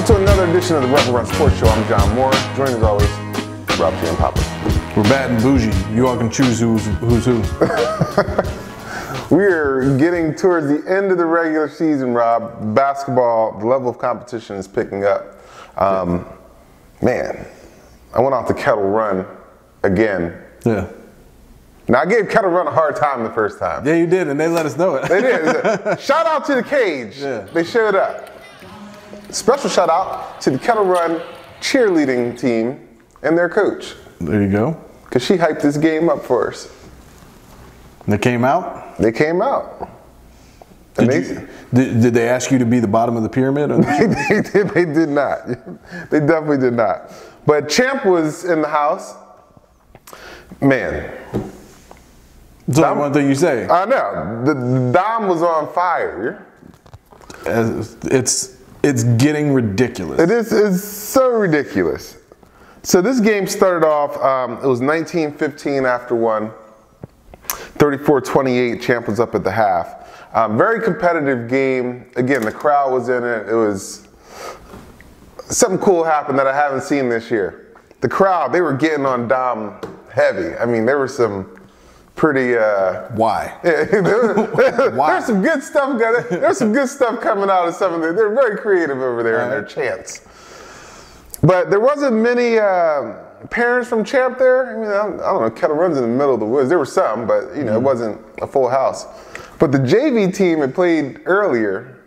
to another edition of the Rebel Run Sports Show. I'm John Moore. Joined as always, Rob T. and Papa. We're bad and bougie. You all can choose who's who. We're getting towards the end of the regular season, Rob. Basketball, the level of competition is picking up. Man, I went off the Kettle Run again. Yeah. Now, I gave Kettle Run a hard time the first time. Yeah, you did, and they let us know it. They did. Shout out to the Cage. Yeah. They showed up. Special shout out to the Kettle Run cheerleading team and their coach. There you go. Because she hyped this game up for us. They came out? They came out. Did they ask you to be the bottom of the pyramid? They did not. They definitely did not. But Champ was in the house. Man. It's only one thing you say. I know. The Dom was on fire. It's getting ridiculous. It's so ridiculous. So this game started off, it was 19-15 after one. 34-28, Champ was up at the half. Very competitive game. Again, the crowd was in it. It was something cool happened that I haven't seen this year. The crowd, they were getting on Dom heavy. I mean, there were some pretty. Why? Yeah, there's some good stuff. There's some good stuff coming out of some of them. They're very creative over there in their chants. But there wasn't many parents from Champ there. I mean, I don't know. Kettle Run's in the middle of the woods. There were some, but you know, it wasn't a full house. But the JV team had played earlier,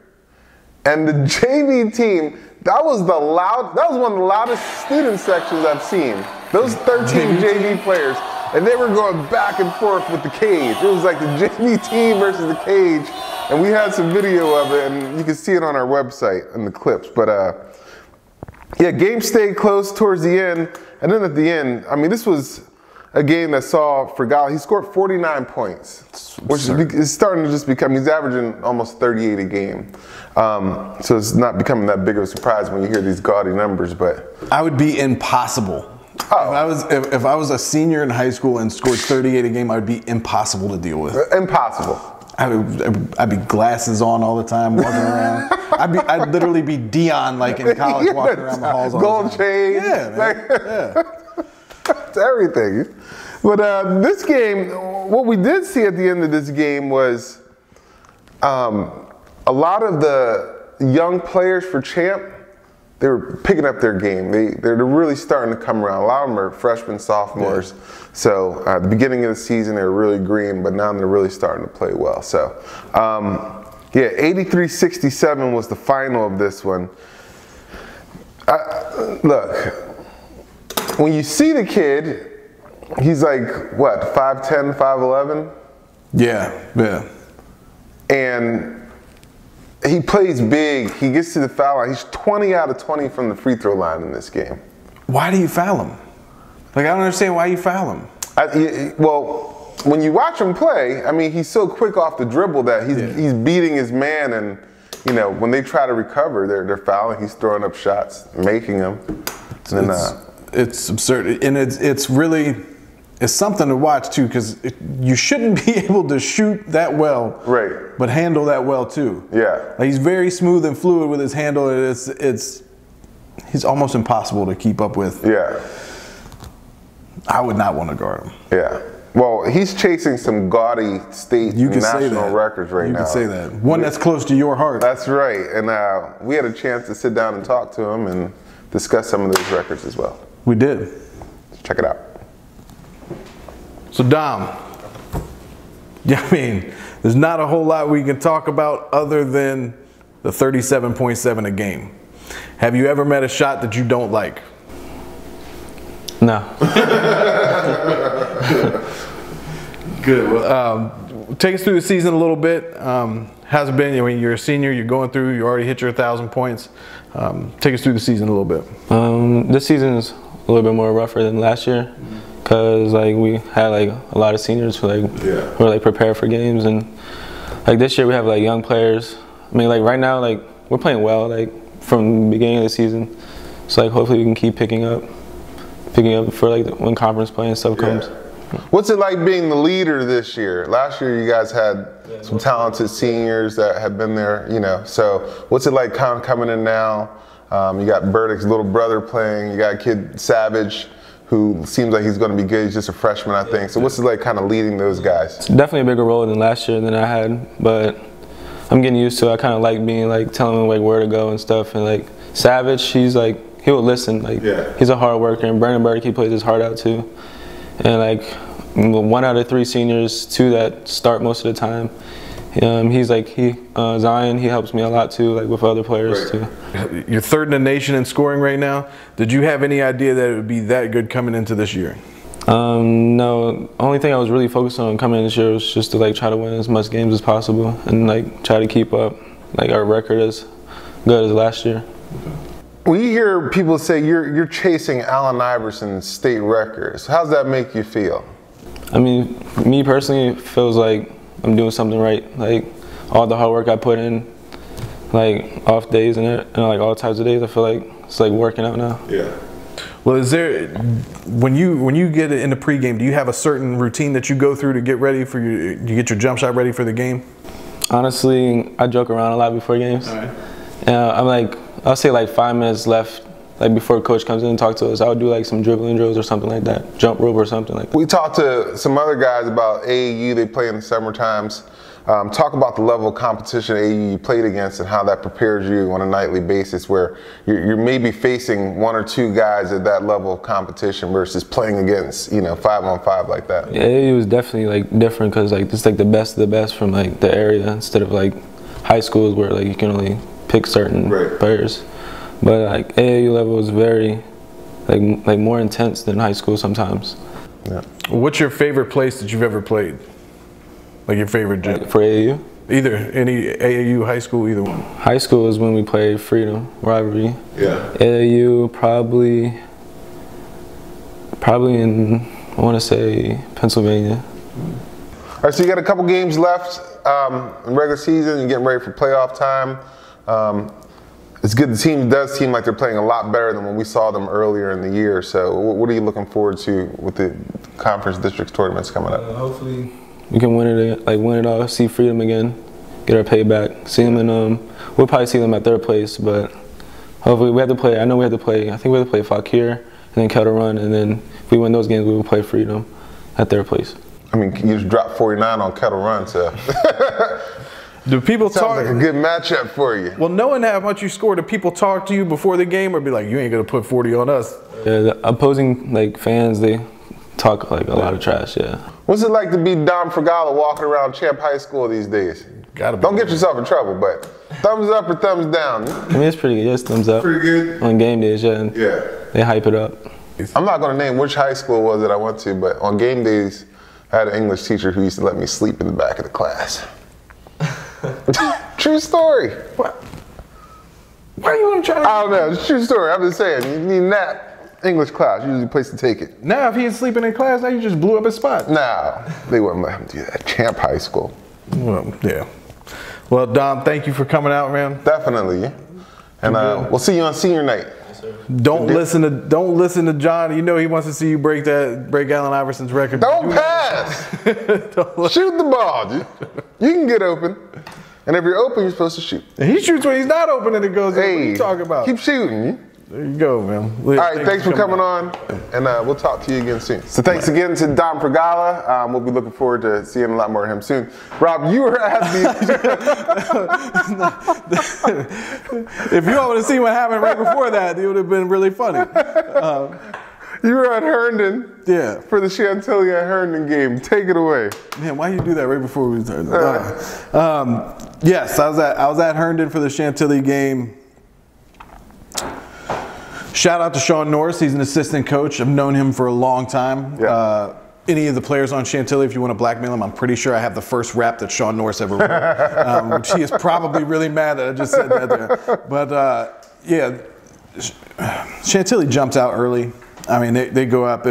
and the JV team, that was one of the loudest student sections I've seen. Those 13 JV players, and they were going back and forth with the Cage. It was like the JV team versus the Cage, and we had some video of it, and you can see it on our website in the clips. But yeah, game stayed close towards the end, and then at the end, I mean, this was a game that saw Fragala, he scored 49 points, which is starting to just become, he's averaging almost 38 a game. So it's not becoming that big of a surprise when you hear these gaudy numbers, but. I would be impossible. Oh. If I was a senior in high school and scored 38 a game, I would be impossible to deal with. Impossible. I'd be glasses on all the time, walking around. I'd literally be Dion, like in college, walking around the halls all Gold the time. chain. Yeah, man. Yeah. It's everything. But this game, what we did see at the end of this game was a lot of the young players for Champ, they were picking up their game. They're really starting to come around. A lot of them are freshmen, sophomores. Yeah. So at the beginning of the season, they were really green, but now they're really starting to play well. So yeah, 83-67 was the final of this one. Look, when you see the kid, he's like, what, 5'10", 5'11"? Yeah. And he plays big. He gets to the foul line. He's 20 out of 20 from the free throw line in this game. Why do you foul him? Like, I don't understand why you foul him. Well, when you watch him play, I mean, he's so quick off the dribble that he's beating his man, and you know, when they try to recover, they're fouling. He's throwing up shots, making them. It's absurd, and it's really something to watch too, because you shouldn't be able to shoot that well, right? But handle that well too. Yeah, like, he's very smooth and fluid with his handle. He's almost impossible to keep up with. Yeah, I would not want to guard him. Yeah. Well, he's chasing some gaudy state and national records right now. You can say that. One that's close to your heart. That's right. And we had a chance to sit down and talk to him and discuss some of those records as well. We did. Let's check it out. So, Dom, yeah, I mean, there's not a whole lot we can talk about other than the 37.7 a game. Have you ever met a shot that you don't like? No. Good. Well, take us through the season a little bit. How's it been? I mean, you're a senior. You're going through. You already hit your 1,000 points. Take us through the season a little bit. This season is a little bit more rougher than last year, because like we had like a lot of seniors who were like prepared for games, and like this year we have like young players. I mean, like right now, like we're playing well, like from the beginning of the season. So like hopefully we can keep picking up for like when conference play and stuff comes. What's it like being the leader this year? Last year you guys had some talented seniors that had been there, you know. So what's it like kind of coming in now? You got Burdick's little brother playing. You got Kid Savage, who seems like he's going to be good. He's just a freshman, I think. So what's it like kind of leading those guys? It's definitely a bigger role than last year than I had, but I'm getting used to it. I kind of like being like telling him like where to go and stuff. And like Savage, he's like, he will listen. Like he's a hard worker. And Brandon Burdick, he plays his heart out too. And like 1 out of 3 seniors, 2 that start most of the time. He's like Zion. He helps me a lot too, like with other players too. You're 3rd in the nation in scoring right now. Did you have any idea that it would be that good coming into this year? No. Only thing I was really focused on coming in this year was just to like try to win as much games as possible and like try to keep up like our record as good as last year. When you hear people say you're chasing Allen Iverson's state records, how's that make you feel? I mean, me personally, it feels like I'm doing something right. Like all the hard work I put in, like off days and like all types of days, I feel like it's like working out now. Yeah. Well, is there, when you get in the pregame, do you have a certain routine that you go through to get ready for you get your jump shot ready for the game? Honestly, I joke around a lot before games. All right. I'm like, I'll say like 5 minutes left, like before coach comes in and talks to us. I would do like some dribbling drills or something like that, jump rope or something like that. We talked to some other guys about AAU. They play in the summer times. Talk about the level of competition AAU you played against and how that prepares you on a nightly basis, where you're maybe facing 1 or 2 guys at that level of competition versus playing against 5-on-5 like that. Yeah, AAU was definitely like different because like it's like the best of the best from like the area instead of like high schools where like you can only pick certain players. But like AAU level was very like more intense than high school sometimes. Yeah. What's your favorite place that you've ever played? Like your favorite gym? For AAU? Either, any AAU, high school, either one. High school is when we played Freedom Rivalry. Yeah. AAU probably in, I want to say, Pennsylvania. All right, so you got a couple games left in regular season. You're getting ready for playoff time. It's good. The team does seem like they're playing a lot better than when we saw them earlier in the year. So what are you looking forward to with the conference districts tournaments coming up? Hopefully we can win it all, see Freedom again, get our payback, see them in, we'll probably see them at 3rd place, but hopefully we have to play, I think we have to play Fakir and then Kettle Run, and then if we win those games, we will play Freedom at 3rd place. I mean, you just dropped 49 on Kettle Run, so. Do people talk? Sounds like a good matchup for you. Well, knowing how much you score, do people talk to you before the game or be like, you ain't gonna put 40 on us? Yeah, the opposing like fans, they talk like a lot of trash, yeah. What's it like to be Dom Fragala walking around Champ High School these days? Gotta be. Don't get yourself in trouble, but thumbs up or thumbs down? I mean, it's pretty good. Yes, thumbs up. Pretty good? On game days, yeah. And Yeah. they hype it up. I'm not going to name which high school it was that I went to, but on game days, I had an English teacher who used to let me sleep in the back of the class. True story. What? Why do you want to try to? I don't know. It's a true story. I'm just saying. You need a nap. English class, usually a place to take it. Now, if he was sleeping in class, now you just blew up his spot. No, they wouldn't let him do that. Champ High School. Well, yeah. Well, Dom, thank you for coming out, man. Definitely. And we'll see you on senior night. Don't listen to John. You know he wants to see you break Allen Iverson's record. Don't pass. Shoot the ball, dude. You can get open. And if you're open, you're supposed to shoot. And he shoots when he's not open and it goes in. Hey, what are you talking about? Keep shooting. There you go, man. All right, thanks for coming on, and we'll talk to you again soon. So thanks again to Dom Fragala. We'll be looking forward to seeing a lot more of him soon. Rob, you were at the... If you all would have seen what happened right before that, it would have been really funny. You were at Herndon. Yeah. For the Chantilly at Herndon game. Take it away. Man, why you do that right before we started? Yes, I was at Herndon for the Chantilly game. Shout out to Sean Norris. He's an assistant coach. I've known him for a long time. Yeah. Any of the players on Chantilly, if you want to blackmail him, I'm pretty sure I have the first rap that Sean Norris ever wrote. Which he is probably really mad that I just said that there. But yeah, Chantilly jumped out early. I mean, they go up.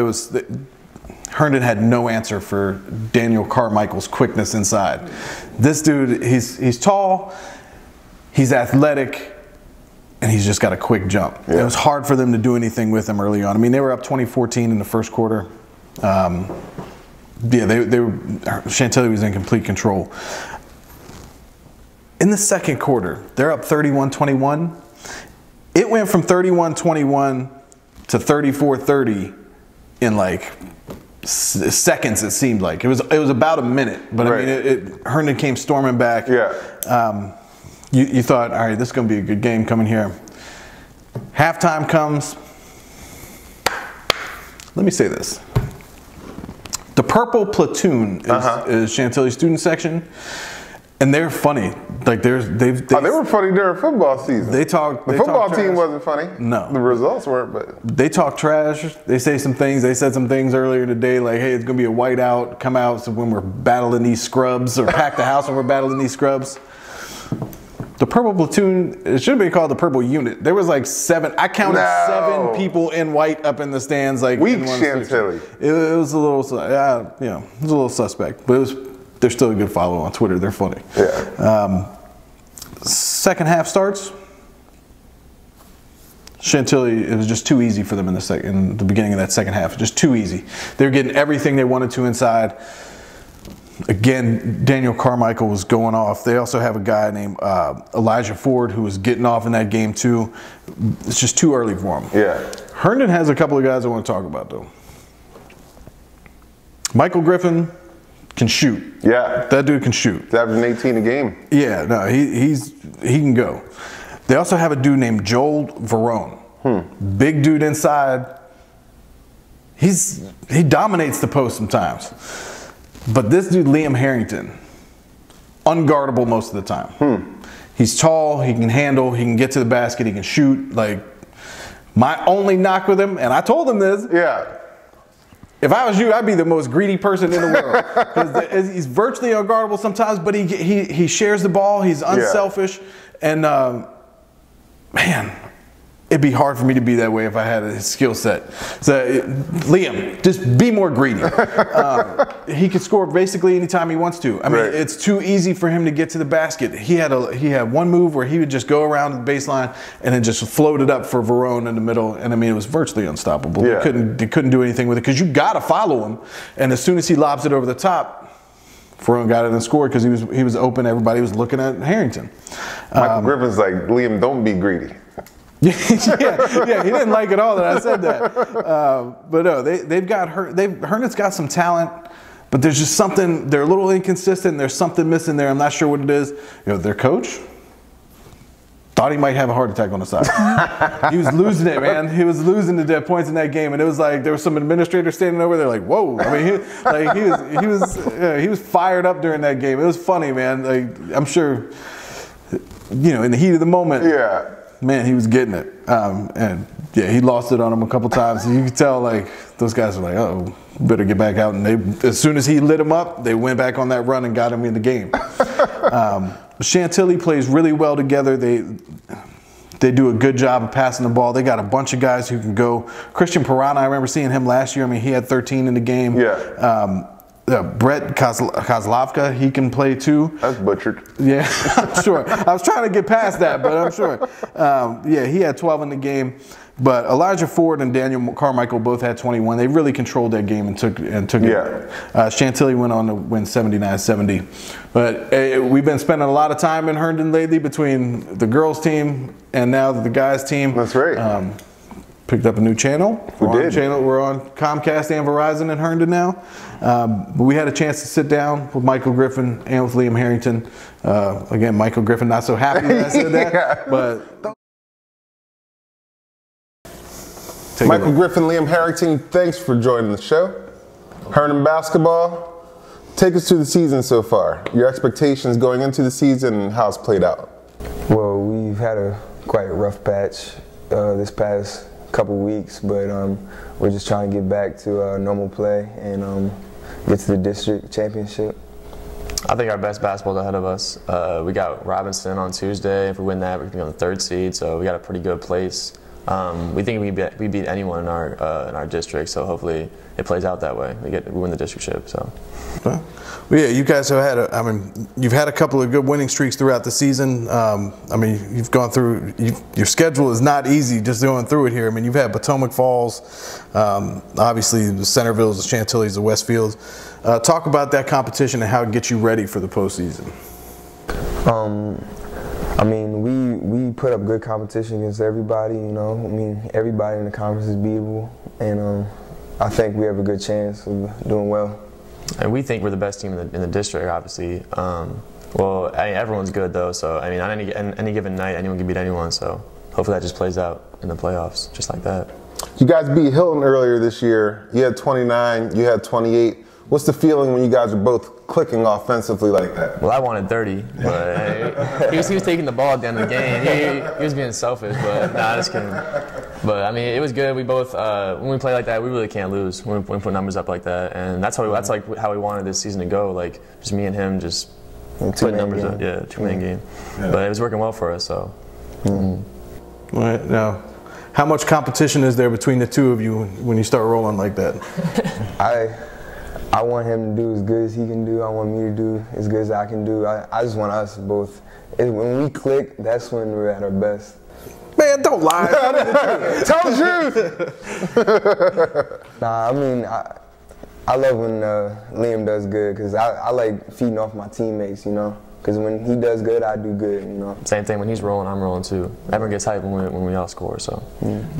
Herndon had no answer for Daniel Carmichael's quickness inside. This dude, he's tall, he's athletic, and he's just got a quick jump. Yeah. It was hard for them to do anything with him early on. I mean, they were up 20-14 in the first quarter. Chantilly was in complete control. In the second quarter, they're up 31-21. It went from 31-21 to 34-30 in like seconds. It seemed like it was about a minute, but right. I mean, Herndon came storming back. Yeah. You thought, all right, this is going to be a good game coming here. Halftime comes. Let me say this. The Purple Platoon is Chantilly's student section, and they're funny. Like they were funny during football season. The football team wasn't funny. No, the results weren't. But they talk trash. They say some things. They said some things earlier today, like, "Hey, it's gonna be a whiteout. Come out so when we're battling these scrubs, or pack the house when we're battling these scrubs." The Purple Platoon, it should be called the Purple Unit. There was like 7. I counted 7 people in white up in the stands. Like weak Chantilly. It was a little, it was a little suspect, but they're still a good follow on Twitter. They're funny. Yeah. Second half starts. Chantilly, it was just too easy for them in the beginning of that second half. Just too easy. They were getting everything they wanted to inside. Again, Daniel Carmichael was going off. They also have a guy named Elijah Ford who was getting off in that game too. It's just too early for him. Yeah. Herndon has a couple of guys I want to talk about though. Michael Griffin can shoot. Yeah. That dude can shoot. He's averaging 18 a game. Yeah, no, he can go. They also have a dude named Joel Verone. Big dude inside. He dominates the post sometimes. But this dude, Liam Harrington, unguardable most of the time. He's tall, he can handle, he can get to the basket, he can shoot. Like, my only knock with him, and I told him this. Yeah. If I was you, I'd be the most greedy person in the world. Because he's virtually unguardable sometimes, but he shares the ball, he's unselfish, and man, it'd be hard for me to be that way if I had his skill set. So, Liam, just be more greedy. He could score basically anytime he wants to. I mean, it's too easy for him to get to the basket. He had one move where he would just go around the baseline and then just float it up for Verone in the middle. And I mean, it was virtually unstoppable. Yeah. They couldn't do anything with it because you got to follow him. And as soon as he lobs it over the top, Verone got it and scored because he was open. Everybody was looking at Harrington. Michael Griffin's like, Liam, don't be greedy. yeah, he didn't like it all that I said that. But no, Herndon's got some talent, but there's just something, they're a little inconsistent. There's something missing there. I'm not sure what it is. Their coach thought he might have a heart attack on the side. He was losing it, man. He was losing the dead points in that game, and it was like there was some administrator standing over there, like, "Whoa!" I mean, he was fired up during that game. It was funny, man. Like, I'm sure, in the heat of the moment. Yeah. Man, he was getting it. And yeah, he lost it on him a couple times. And you could tell, like, those guys were like, "Oh, better get back out." And as soon as he lit him up, they went back on that run and got him in the game. Chantilly plays really well together. They do a good job of passing the ball. They got a bunch of guys who can go. Christian Pirana, I remember seeing him last year. I mean, he had 13 in the game. Yeah. Brett Kozlovka, he can play too. That's butchered. Yeah, I'm sure. I was trying to get past that, but I'm sure. Yeah, he had 12 in the game. But Elijah Ford and Daniel Carmichael both had 21. They really controlled that game and took it. Chantilly went on to win 79-70. But we've been spending a lot of time in Herndon lately between the girls' team and now the guys' team. That's right. Picked up a new channel. We're on Comcast and Verizon in Herndon now. But we had a chance to sit down with Michael Griffin and with Liam Harrington. Again, Michael Griffin not so happy that I said that. But Michael Griffin, Liam Harrington, thanks for joining the show. Herndon basketball, take us through the season so far. Your expectations going into the season and how it's played out. Well, we've had a quite rough patch this past couple weeks, but we're just trying to get back to normal play and get to the district championship. I think our best basketball is ahead of us. We got Robinson on Tuesday. If we win that, we can be on the 3rd seed, so we got a pretty good place. We think we beat anyone in our district, so hopefully it plays out that way. We win the districtship. So. Well, yeah, you guys have had you've had a couple of good winning streaks throughout the season. I mean, you've gone through. Your schedule is not easy just going through it here. I mean, you've had Potomac Falls, obviously the Centervilles, the Chantilly's, the Westfields. Talk about that competition and how it gets you ready for the postseason. I mean, we put up good competition against everybody, you know. I mean, everybody in the conference is beatable, and I think we have a good chance of doing well. And we think we're the best team in the district, obviously. Well, I mean, everyone's good though, so I mean, on any given night, anyone can beat anyone. So hopefully that just plays out in the playoffs, just like that. You guys beat Hilton earlier this year. You had 29, you had 28. What's the feeling when you guys are both clicking offensively like that? Well, I wanted 30, but he was taking the ball at the end of the game. He was being selfish, but nah, just kidding. But I mean, it was good. We both when we play like that, we really can't lose when we put numbers up like that, and that's like how we wanted this season to go. Like just me and him, just putting numbers up. Yeah, 2-man game. Yeah. But it was working well for us. So. All right, now, how much competition is there between the two of you when you start rolling like that? I want him to do as good as he can do. I want me to do as good as I can do. I just want us both. When we click, that's when we're at our best. Man, don't lie. Tell the truth. Nah, I mean, I love when Liam does good because I like feeding off my teammates, you know. Because when he does good, I do good, you know. Same thing, when he's rolling, I'm rolling too. Everyone gets hyped when we all score, so.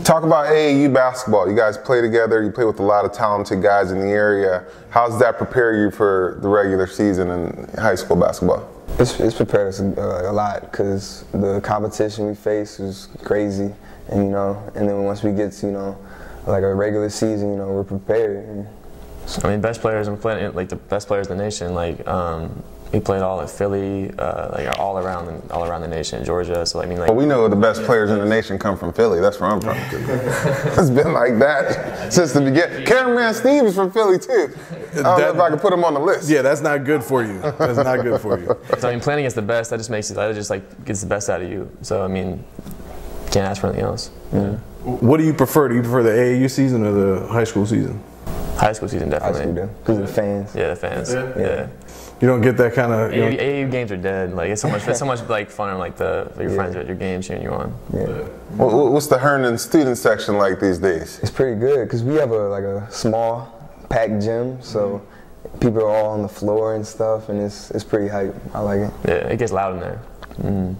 Talk about AAU basketball. You guys play together, you play with a lot of talented guys in the area. How does that prepare you for the regular season in high school basketball? It's prepared us a lot because the competition we face was crazy, and you know, and then once we get to, you know, like a regular season, you know, we're prepared. I mean, best players, and playing like the best players in the nation, like we played all in Philly, like all around the nation, Georgia. So I mean, like, well, we know the best players in the nation come from Philly. That's where I'm from. It's been like that since the beginning. Cameraman Steve is from Philly too. I don't know if I can put him on the list. Yeah, that's not good for you. That's not good for you. So I mean, playing against the best, that just like gets the best out of you. So I mean, can't ask for anything else. Yeah. What do you prefer? Do you prefer the AAU season or the high school season? High school season, definitely. High school, because of the fans. Yeah, the fans. Yeah. You don't get that kind of. AAU games are dead. Like it's so much like fun like your friends at your games cheering you on. Yeah. What's the Herndon student section like these days? It's pretty good because we have a small packed gym, so people are all on the floor and stuff, and it's pretty hype. I like it. Yeah, it gets loud in there.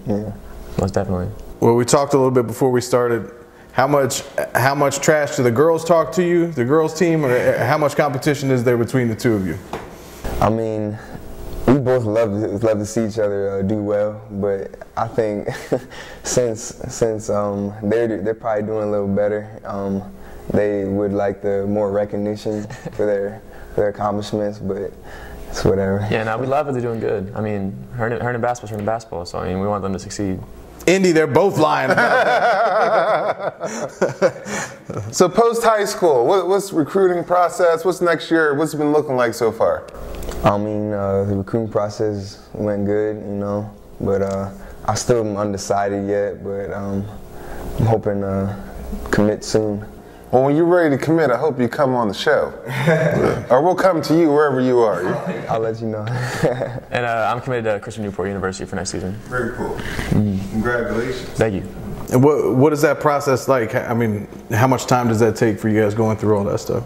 Yeah, most definitely. Well, we talked a little bit before we started. How much trash do the girls talk to you, the girls team, or how much competition is there between the two of you? I mean, we both love to see each other do well, but I think since they're probably doing a little better, they would like the more recognition for their accomplishments, but it's whatever. Yeah, no, we love that they're doing good. I mean, Herndon basketball's Herndon basketball, so I mean, we want them to succeed. Indy, they're both lying about that. So post high school, what's recruiting process? What's next year? What's it been looking like so far? I mean, the recruiting process went good, you know, but I still am undecided yet, but I'm hoping to commit soon. Well, when you're ready to commit, I hope you come on the show. Or we'll come to you wherever you are. I'll let you know. And I'm committed to Christian Newport University for next season. Very cool. Congratulations. Thank you. And what is that process like? I mean, how much time does that take for you guys going through all that stuff?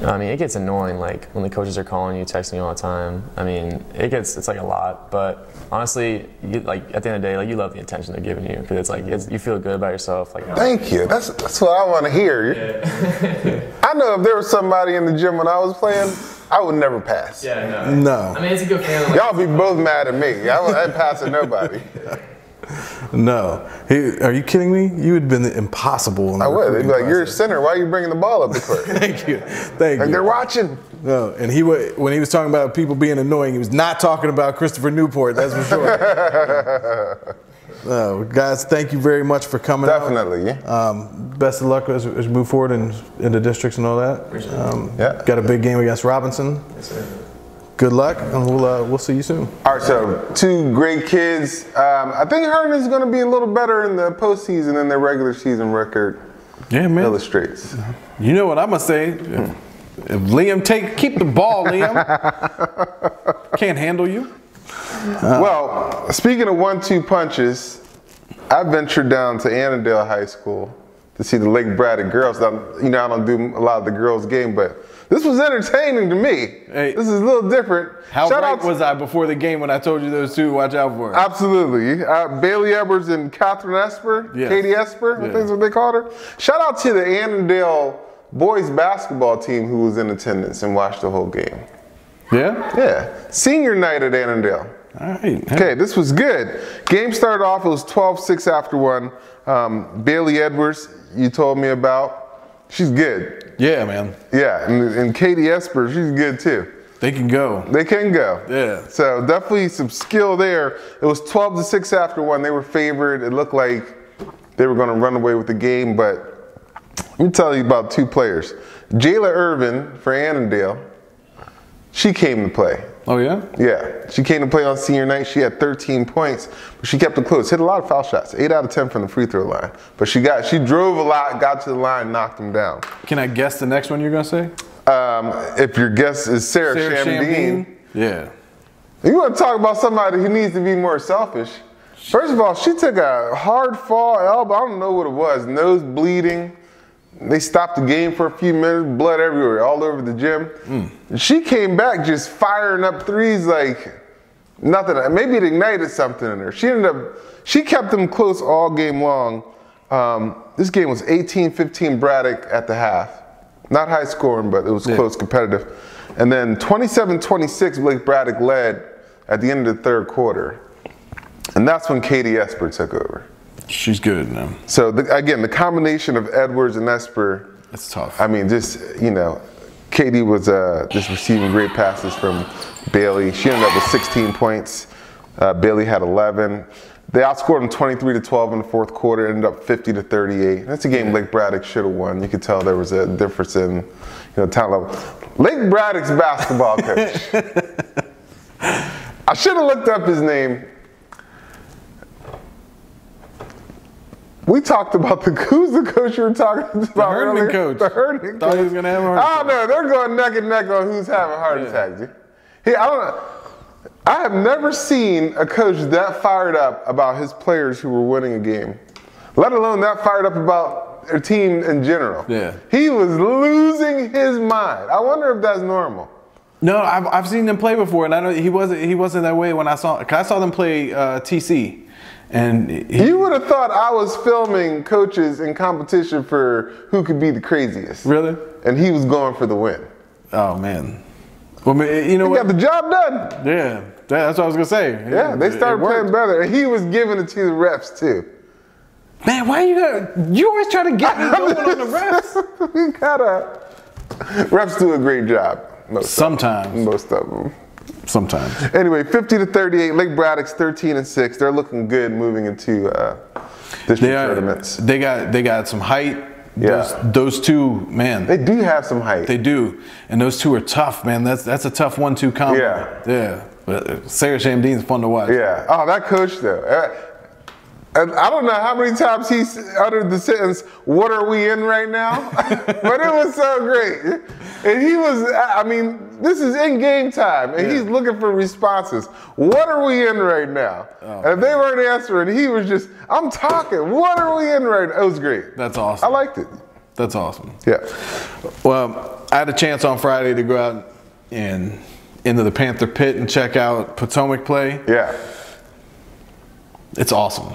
I mean, it gets annoying, like when the coaches are calling you, texting you all the time. I mean, it's like a lot, but honestly, like at the end of the day, like you love the attention they're giving you because it's like you feel good about yourself. Like, thank you. That's what I want to hear. Yeah. I know if there was somebody in the gym when I was playing, I would never pass. Yeah, no. I mean, it's a good feeling. Y'all be both mad at me. I ain't passing nobody. No. Are you kidding me? You would have been impossible. I would. They'd be like, you're a center. Why are you bringing the ball up the court? Thank you. Thank you. They're watching. No. And when he was talking about people being annoying, he was not talking about Christopher Newport, that's for sure. Guys, thank you very much for coming Definitely, out. Yeah. Best of luck as we move forward in the districts and all that. Yeah. Got a big game against Robinson. Yes, sir. Good luck, and we'll see you soon. All right, so two great kids. I think Herndon's going to be a little better in the postseason than their regular season record illustrates. You know what I'm going to say? If Liam, keep the ball, Liam. Can't handle you. Well, speaking of 1-2 punches, I ventured down to Annandale High School to see the Lake Braddock girls. Now, I don't do a lot of the girls' game, but This was entertaining to me. Hey, this is a little different. How right was I before the game when I told you those two? Watch out for? Absolutely. Bailey Edwards and Catherine Esper, Katie Esper, I think is what they called her. Shout out to the Annandale boys basketball team who was in attendance and watched the whole game. Yeah? Yeah. Senior night at Annandale. All right. Okay, this was good. Game started off, it was 12-6 after one. Bailey Edwards, you told me about. She's good. Yeah, man. Yeah, and Katie Esper, she's good too. They can go. They can go. Yeah. So definitely some skill there. It was 12-6 after one. They were favored. It looked like they were going to run away with the game, but let me tell you about two players. Jayla Irvin for Annandale, she came to play. Oh, yeah? Yeah. She came to play on senior night. She had 13 points, but she kept it close. Hit a lot of foul shots, 8 out of 10 from the free throw line. But she drove a lot, got to the line, knocked them down. Can I guess the next one you're going to say? If your guess is Sarah Shamdeen. Yeah. You want to talk about somebody who needs to be more selfish. First of all, she took a hard fall, elbow, I don't know what it was, nose bleeding. They stopped the game for a few minutes, blood everywhere, all over the gym. She came back just firing up threes like nothing. Maybe it ignited something in her. She kept them close all game long. This game was 18-15 Braddock at the half. Not high scoring, but it was close, competitive. And then 27-26, Blake Braddock led at the end of the third quarter. And that's when Katie Esper took over. She's good now. So, again, the combination of Edwards and Esper. It's tough. I mean, just, Katie was just receiving great passes from Bailey. She ended up with 16 points. Bailey had 11. They outscored them 23-12 in the fourth quarter, ended up 50-38. That's a game Lake Braddock should have won. You could tell there was a difference in talent level. Lake Braddock's basketball coach. I should have looked up his name. We talked about who's the coach you were talking about? The Herndon coach. The Herndon Thought coach. he was going to have a heart attack. I don't know. They're going neck and neck on who's having heart attacks. I don't know. I have never seen a coach that fired up about his players who were winning a game, let alone that fired up about their team in general. Yeah. He He was losing his mind. I wonder if that's normal. No, I've seen them play before, and I know he wasn't that way when I saw them play TC. And You would have thought I was filming coaches in competition for who could be the craziest. Really? And he was going for the win. Oh, man. Well, you know He what? got the job done. Yeah, that's what I was going to say. Yeah, they started playing better. And he was giving it to the refs, too. Man, why you always try to get me going on the refs? We gotta. Refs do a great job. Sometimes. Most of them. Sometimes. Anyway, 50-38. Lake Braddock's 13-6. They're looking good moving into district tournaments. They got some height. Yeah. Those two, man. They do have some height. They do, and those two are tough, man. That's a tough 1-2 combo. Yeah. But Sarah Shamdeen's fun to watch. Yeah. Oh, that coach though. And I don't know how many times he uttered the sentence, "What are we in right now?" But it was so great. And he was, I mean, this is in game time, and he's looking for responses. What are we in right now? Oh, and if they weren't answering, he was just, I'm talking. What are we in right now? It was great. That's awesome. I liked it. That's awesome. Yeah. Well, I had a chance on Friday to go out and into the Panther Pit and check out Potomac play. Yeah. It's awesome.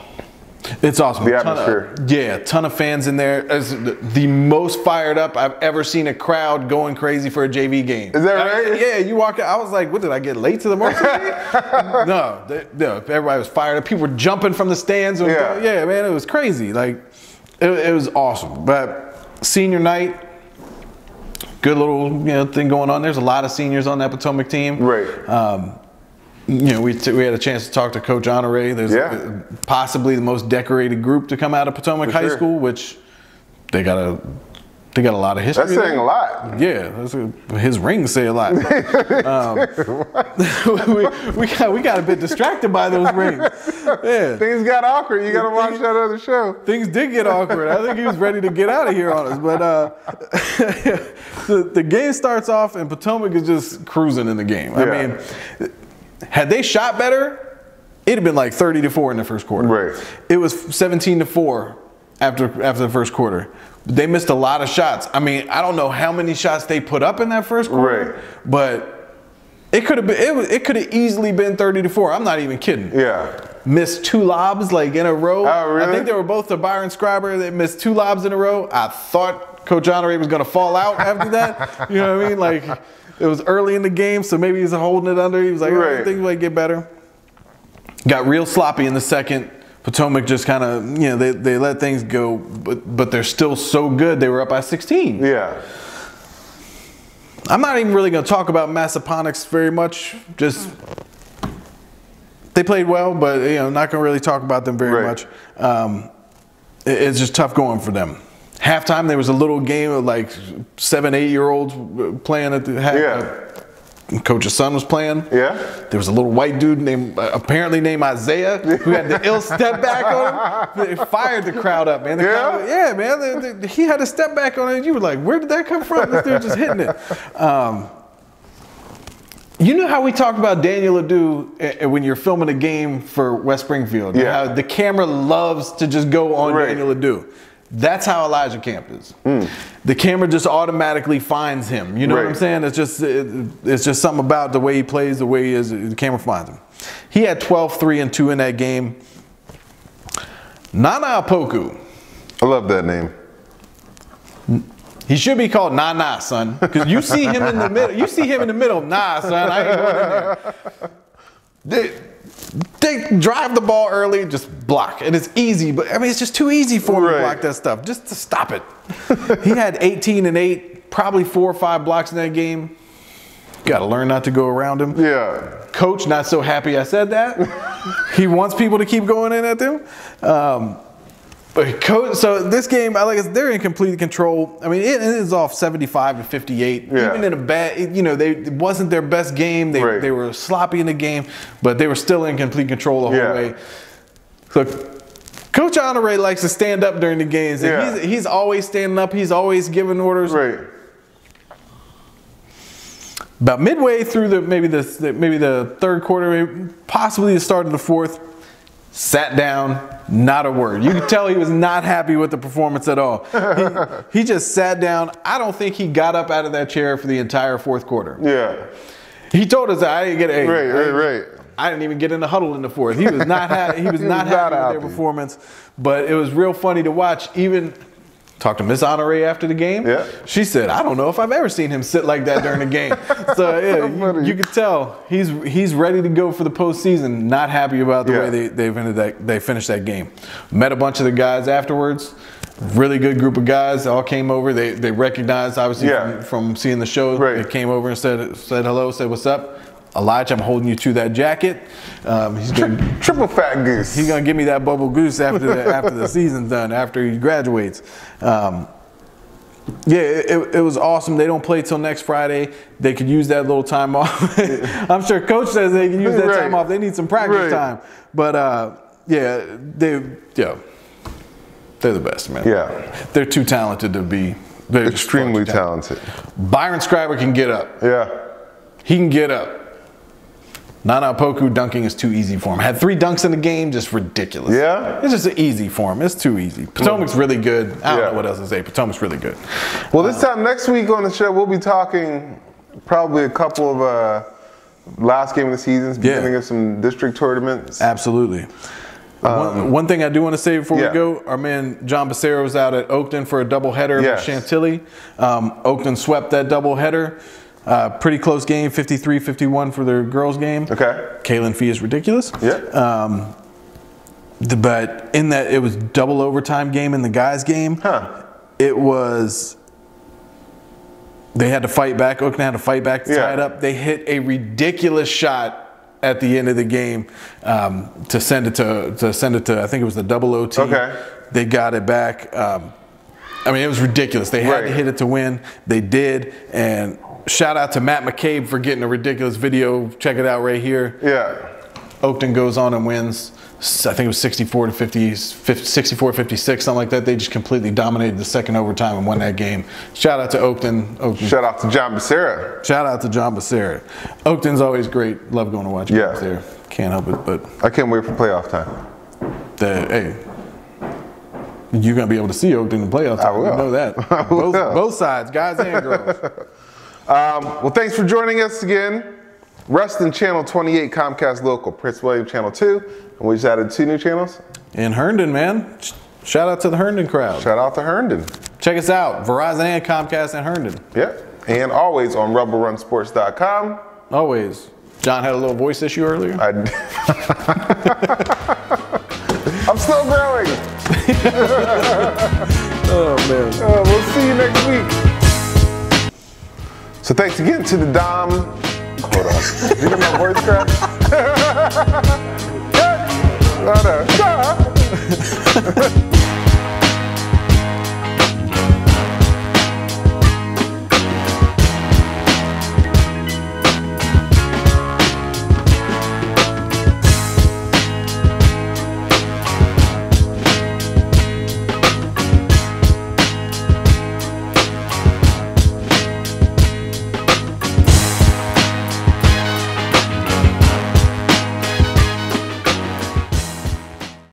It's awesome. The atmosphere. Ton of fans in there. It's the most fired up I've ever seen a crowd going crazy for a JV game. Is that right? Yeah, you walk out. I was like, what, did I get late to the market game? No, everybody was fired up. People were jumping from the stands. Yeah, man, it was crazy. Like, it was awesome. But senior night, good little thing going on. There's a lot of seniors on that Potomac team. Right. We had a chance to talk to Coach Honore. There's possibly the most decorated group to come out of Potomac High School, which they got a lot of history. That's saying a lot. Yeah, his rings say a lot. We got a bit distracted by those rings. Yeah. Things got awkward. You got to watch that other show. Things did get awkward. I think he was ready to get out of here on us. But the game starts off and Potomac is just cruising in the game. I mean, had they shot better, it'd have been like 30-4 in the first quarter. Right. It was 17-4 after the first quarter. They missed a lot of shots. I mean, I don't know how many shots they put up in that first quarter, but it could have been. It could have easily been 30-4. I'm not even kidding. Yeah. Missed 2 lobs like in a row. Oh, really? I think they were both to Byron Scriber. They missed 2 lobs in a row. I thought Coach Honore was going to fall out after that. You know what I mean? Like, it was early in the game, so maybe he's holding it under. He was like, I think he might get better. Got real sloppy in the second. Potomac just kind of, you know, they let things go, but they're still so good. They were up by 16. Yeah. I'm not even really going to talk about Massaponax very much. Just they played well, but you know, not going to really talk about them very much. It's just tough going for them. Halftime, there was a little game of like 7, 8-year-olds playing at the half. Coach's son was playing. Yeah. There was a little white dude apparently named Isaiah, who had the ill step back on him. It fired the crowd up, man. Man. He had a step back on it. You were like, where did that come from? This dude just hitting it. You know how we talk about Daniel Adu when you're filming a game for West Springfield? Yeah. How the camera loves to just go on Daniel Adu. That's how Elijah Camp is. The camera just automatically finds him. You know what I'm saying? It's just something about the way he plays, the way he is. The camera finds him. He had 12, 3, and 2 in that game. Nana Opoku. I love that name. He should be called Nana, son, because you see him in the middle. You see him in the middle. Nah, son, I ain't going in there. They drive the ball early, just block. And it's easy, but I mean, it's just too easy for him to block that stuff. Just to stop it. He had 18 and 8, probably 4 or 5 blocks in that game. Got to learn not to go around him. Yeah. Coach, not so happy I said that. He wants people to keep going in at them. But coach, so this game, they're in complete control. I mean, it is off 75-58. Yeah. Even in a bad, you know, it wasn't their best game. They were sloppy in the game, but they were still in complete control the whole way. So Coach Honore likes to stand up during the games. And he's always standing up. He's always giving orders. Right. About midway through maybe the third quarter, possibly the start of the fourth, sat down, not a word. You could tell he was not happy with the performance at all. He just sat down. I don't think he got up out of that chair for the entire fourth quarter. Yeah. He told us that I didn't get I didn't even get in the huddle in the fourth. He was not happy with their performance, but it was real funny to watch. Even talked to Miss Honore after the game. Yeah. She said, I don't know if I've ever seen him sit like that during the game. So yeah, you could tell he's ready to go for the postseason. Not happy about the way they finished that game. Met a bunch of the guys afterwards. Really good group of guys. All came over. They recognized obviously from seeing the show. They came over and said hello, said what's up. Elijah, I'm holding you to that jacket. He's gonna, triple fat goose. He's gonna give me that bubble goose after the season's done, after he graduates. It was awesome. They don't play till next Friday. They could use that little time off. I'm sure Coach says they can use that time off. They need some practice time. But they're the best, man. Yeah, they're too talented to be. Extremely talented. Byron Scriber can get up. Yeah, he can get up. Nana Opoku dunking is too easy for him. Had 3 dunks in the game, just ridiculous. Yeah? It's just easy for him. It's too easy. Potomac's really good. I don't know what else to say. Potomac's really good. Well, this time next week on the show, we'll be talking probably a couple of last game of the seasons, beginning of some district tournaments. Absolutely. One thing I do want to say before we go, our man John Becerra was out at Oakton for a doubleheader with Chantilly. Oakton swept that doubleheader. Pretty close game, 53-51 for their girls game. Okay. Kaylin Fee is ridiculous. Yeah. But in that, it was double overtime game in the guys game. Huh. It was, they had to fight back. Oakland had to fight back to tie it up. They hit a ridiculous shot at the end of the game to send it to I think it was the double OT. Okay. They got it back. I mean, it was ridiculous. They had to hit it to win. They did, and shout out to Matt McCabe for getting a ridiculous video. Check it out right here. Yeah. Oakton goes on and wins. I think it was 64-56, something like that. They just completely dominated the second overtime and won that game. Shout out to Oakton. Shout out to John Becerra. Shout out to John Becerra. Oakton's always great. Love going to watch games there. Can't help it, but I can't wait for playoff time. You're going to be able to see Oakton in the playoffs. I will. You know that. Both sides, guys and girls. Well, thanks for joining us again. Ruston Channel 28, Comcast Local, Prince William Channel 2, and we just added 2 new channels. In Herndon, man. Shout out to the Herndon crowd. Shout out to Herndon. Check us out, Verizon and Comcast in Herndon. Yeah, and always on RebelRunSports.com. Always. John had a little voice issue earlier. I'm still growing. Oh, man. We'll see you next week. So thanks again to the Dom. Hold on. Did you get my voice crack?